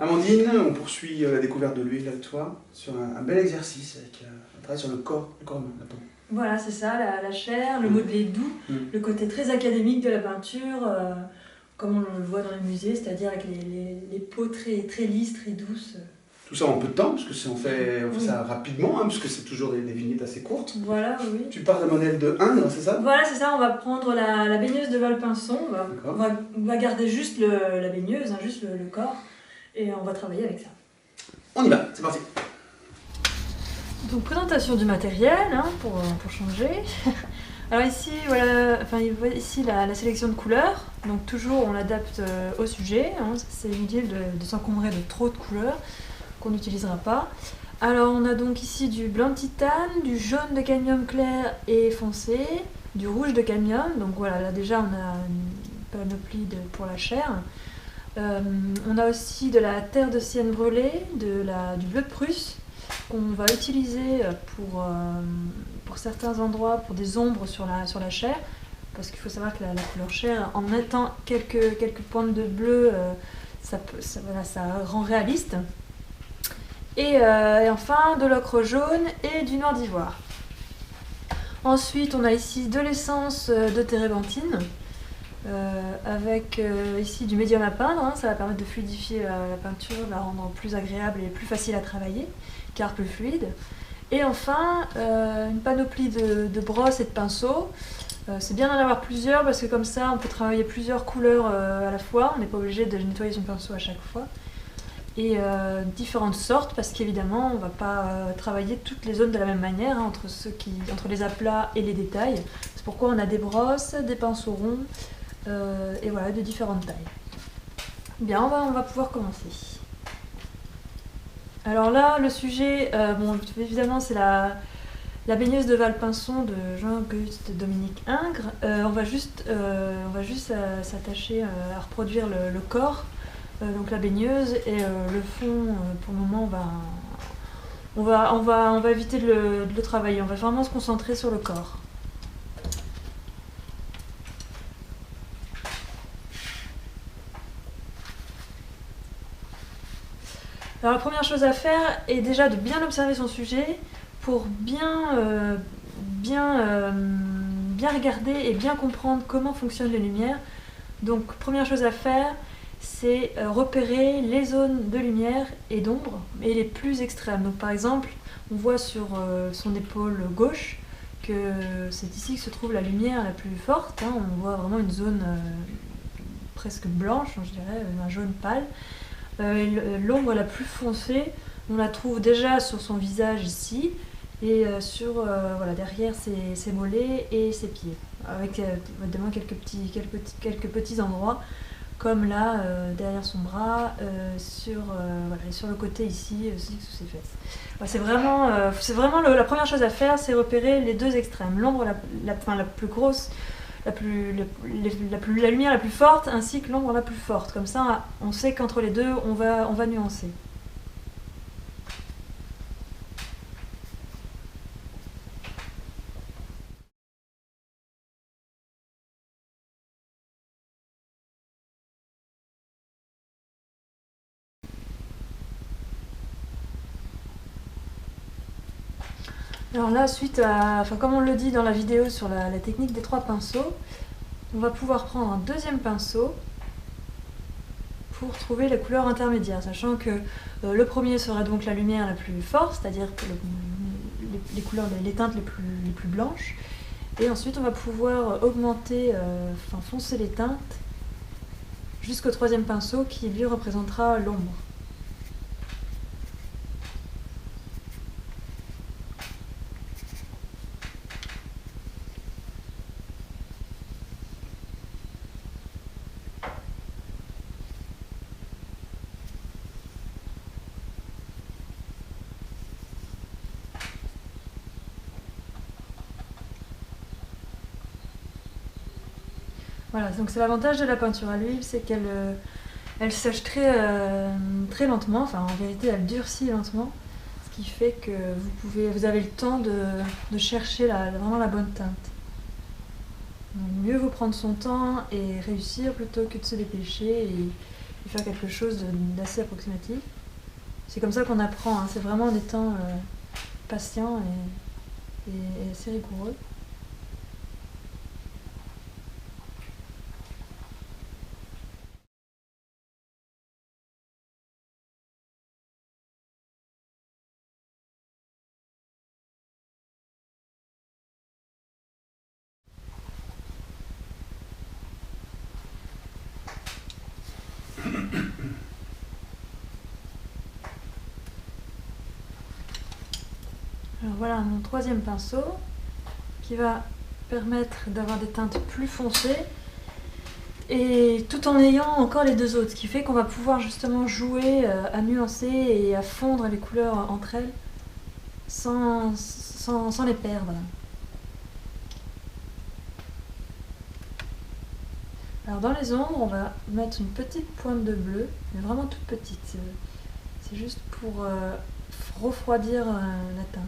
Amandine, on poursuit la découverte de l'huile avec toi sur un bel exercice avec un travail sur le corps humain. Voilà, c'est ça, la chair, le modelé doux, le côté très académique de la peinture, comme on le voit dans les musées, c'est-à-dire avec les peaux très lisses, très douces. Tout ça en peu de temps, parce que on fait ça rapidement, parce que c'est toujours des vignettes assez courtes. Voilà, oui. Tu pars d'un modèle de Indre, c'est ça? Voilà, c'est ça, on va prendre la baigneuse de Valpinçon, on va garder juste la baigneuse, juste le corps, et on va travailler avec ça. On y va, c'est parti. Donc présentation du matériel, pour changer. Alors ici, voilà, ici la sélection de couleurs, donc toujours on l'adapte au sujet, c'est inutile de s'encombrer de trop de couleurs qu'on n'utilisera pas. Alors on a donc ici du blanc de titane, du jaune de cadmium clair et foncé, du rouge de cadmium, donc voilà, là déjà on a une panoplie pour la chair. On a aussi de la terre de sienne brûlée, du bleu de Prusse, qu'on va utiliser pour certains endroits, pour des ombres sur la chair, parce qu'il faut savoir que la couleur chair, en mettant quelques pointes de bleu, ça rend réaliste. Et enfin de l'ocre jaune et du noir d'ivoire. Ensuite on a ici de l'essence de térébenthine, avec ici du médium à peindre, ça va permettre de fluidifier la peinture, de la rendre plus agréable et plus facile à travailler, car plus fluide. Et enfin, une panoplie de brosses et de pinceaux. C'est bien d'en avoir plusieurs parce que comme ça on peut travailler plusieurs couleurs à la fois, on n'est pas obligé de nettoyer son pinceau à chaque fois. Et différentes sortes parce qu'évidemment on ne va pas travailler toutes les zones de la même manière, entre les aplats et les détails. C'est pourquoi on a des brosses, des pinceaux ronds, et voilà, de différentes tailles. Bien, on va pouvoir commencer. Alors là, le sujet, évidemment, c'est la baigneuse de Valpinçon de Jean-Auguste Dominique Ingres. On va juste s'attacher à reproduire le corps, donc la baigneuse, et le fond, pour le moment, on va éviter de le travailler. On va vraiment se concentrer sur le corps. Alors la première chose à faire est déjà de bien observer son sujet pour bien regarder et bien comprendre comment fonctionnent les lumières. Donc première chose à faire, c'est repérer les zones de lumière et d'ombre, et les plus extrêmes. Donc par exemple, on voit sur son épaule gauche que c'est ici que se trouve la lumière la plus forte. On voit vraiment une zone presque blanche, je dirais, un jaune pâle. L'ombre la plus foncée, on la trouve déjà sur son visage ici et derrière ses mollets et ses pieds, avec évidemment quelques petits endroits comme là derrière son bras, sur le côté ici, aussi sous ses fesses. C'est vraiment la première chose à faire, c'est repérer les deux extrêmes, l'ombre la plus grosse, la lumière la plus forte ainsi que l'ombre la plus forte. Comme ça, on sait qu'entre les deux, on va nuancer. Alors là, comme on le dit dans la vidéo sur la technique des 3 pinceaux, on va pouvoir prendre un deuxième pinceau pour trouver la couleur intermédiaire, sachant que le premier sera donc la lumière la plus forte, c'est-à-dire les teintes les plus blanches, et ensuite on va pouvoir foncer les teintes jusqu'au troisième pinceau qui lui représentera l'ombre. Voilà, donc c'est l'avantage de la peinture à l'huile, c'est qu'elle sèche très lentement, enfin en vérité elle durcit lentement, ce qui fait que vous avez le temps de chercher vraiment la bonne teinte. Donc, mieux vaut prendre son temps et réussir plutôt que de se dépêcher et faire quelque chose d'assez approximatif. C'est comme ça qu'on apprend, hein. C'est vraiment en étant patient et assez rigoureux. Alors voilà mon troisième pinceau qui va permettre d'avoir des teintes plus foncées et tout en ayant encore les deux autres, ce qui fait qu'on va pouvoir justement jouer à nuancer et à fondre les couleurs entre elles sans les perdre. Alors dans les ombres, on va mettre une petite pointe de bleu, mais vraiment toute petite. C'est juste pour refroidir la teinte.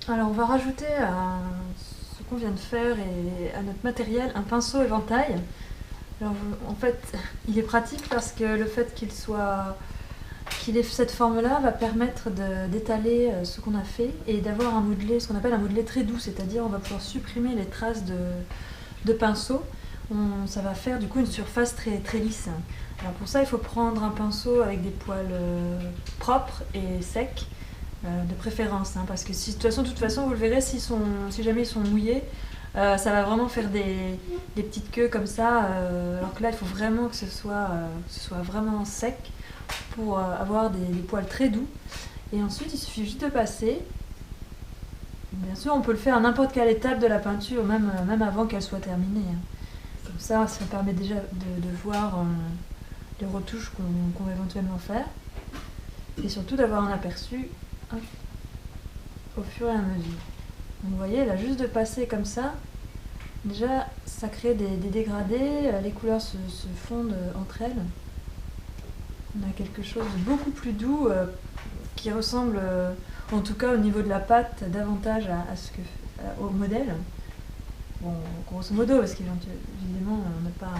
Alors on va rajouter à ce qu'on vient de faire et à notre matériel un pinceau éventail. Alors en fait, il est pratique parce que le fait qu'il ait cette forme-là va permettre d'étaler ce qu'on a fait et d'avoir un modelé, ce qu'on appelle un modelé très doux, c'est-à-dire on va pouvoir supprimer les traces de pinceau. Ça va faire du coup une surface très, très lisse. Alors pour ça, il faut prendre un pinceau avec des poils propres et secs, de préférence, hein, parce que si, de toute façon, vous le verrez, si jamais ils sont mouillés, ça va vraiment faire des petites queues comme ça, alors que là, il faut vraiment que ce soit vraiment sec pour avoir des poils très doux. Et ensuite, il suffit juste de passer. Bien sûr, on peut le faire à n'importe quelle étape de la peinture, même avant qu'elle soit terminée, hein. Comme ça permet déjà de voir les retouches qu'on va éventuellement faire. Et surtout d'avoir un aperçu, hop, au fur et à mesure. Donc vous voyez, là, juste de passer comme ça, déjà, ça crée des dégradés, les couleurs se fondent entre elles. On a quelque chose de beaucoup plus doux qui ressemble, en tout cas au niveau de la pâte, davantage au modèle. Bon, grosso modo, parce qu'évidemment, on n'a pas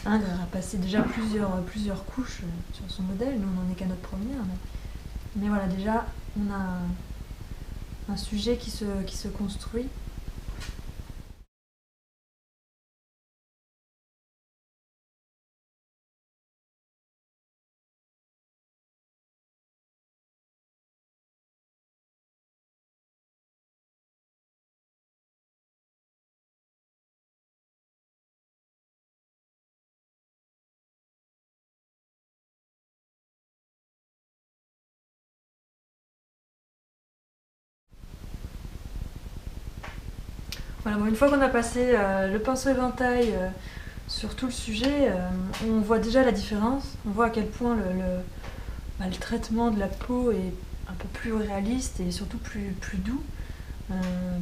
Ingres a passé déjà plusieurs couches sur son modèle. Nous, on n'en est qu'à notre première. Mais voilà, déjà, on a un sujet qui se construit. Voilà, bon, une fois qu'on a passé le pinceau éventail sur tout le sujet, on voit déjà la différence. On voit à quel point le traitement de la peau est un peu plus réaliste et surtout plus doux,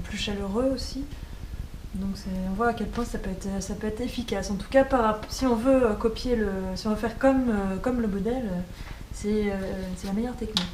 plus chaleureux aussi. Donc on voit à quel point ça peut être efficace. En tout cas, si on veut si on veut faire comme le modèle, c'est la meilleure technique.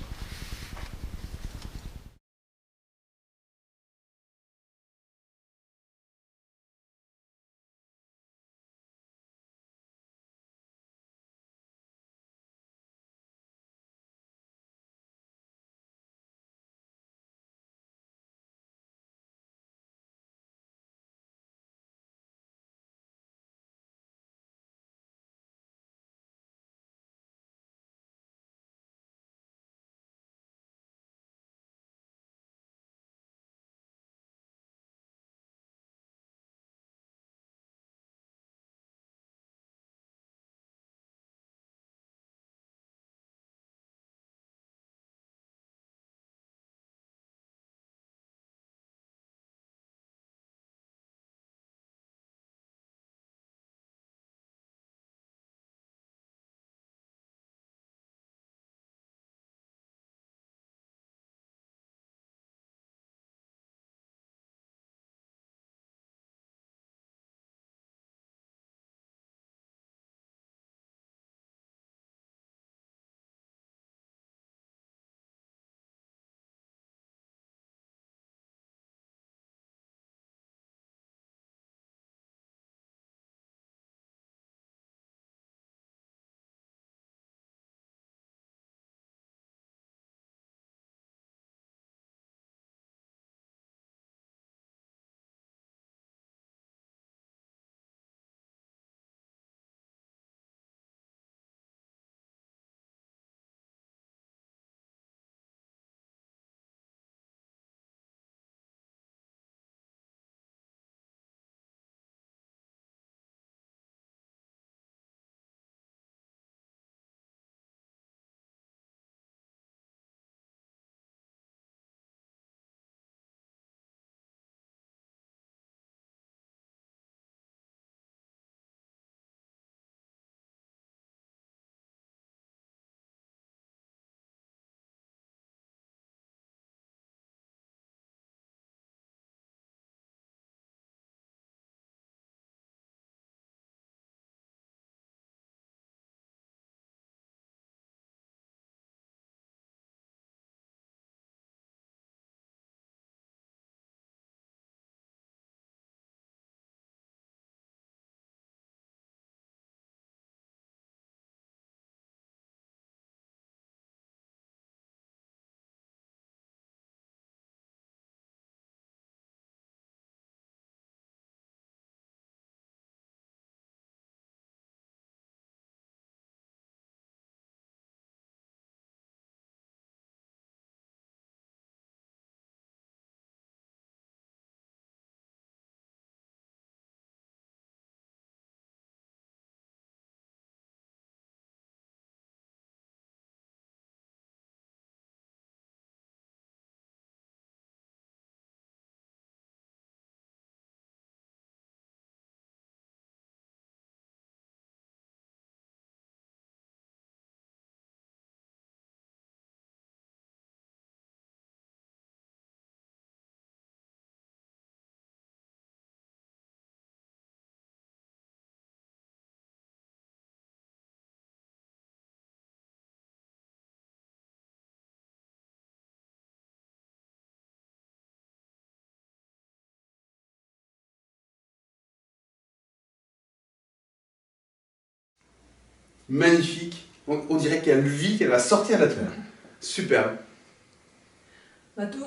magnifique. On dirait qu'elle vit, qu'elle va sortir de la terre. Superbe.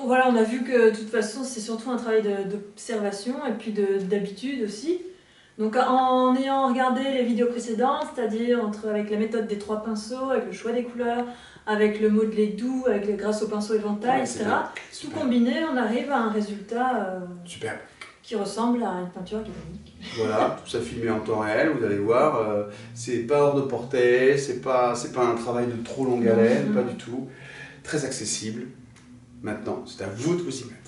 Voilà, on a vu que de toute façon c'est surtout un travail d'observation et puis d'habitude aussi. Donc en ayant regardé les vidéos précédentes, c'est-à-dire avec la méthode des 3 pinceaux, avec le choix des couleurs, avec le modelé doux, grâce au pinceau éventail, etc. Tout combiné, on arrive à un résultat superbe. Qui ressemble à une peinture académique. Voilà, tout ça filmé en temps réel, vous allez voir, c'est pas hors de portée, c'est pas un travail de trop longue haleine, pas du tout. Très accessible. Maintenant, c'est à vous de vous y mettre.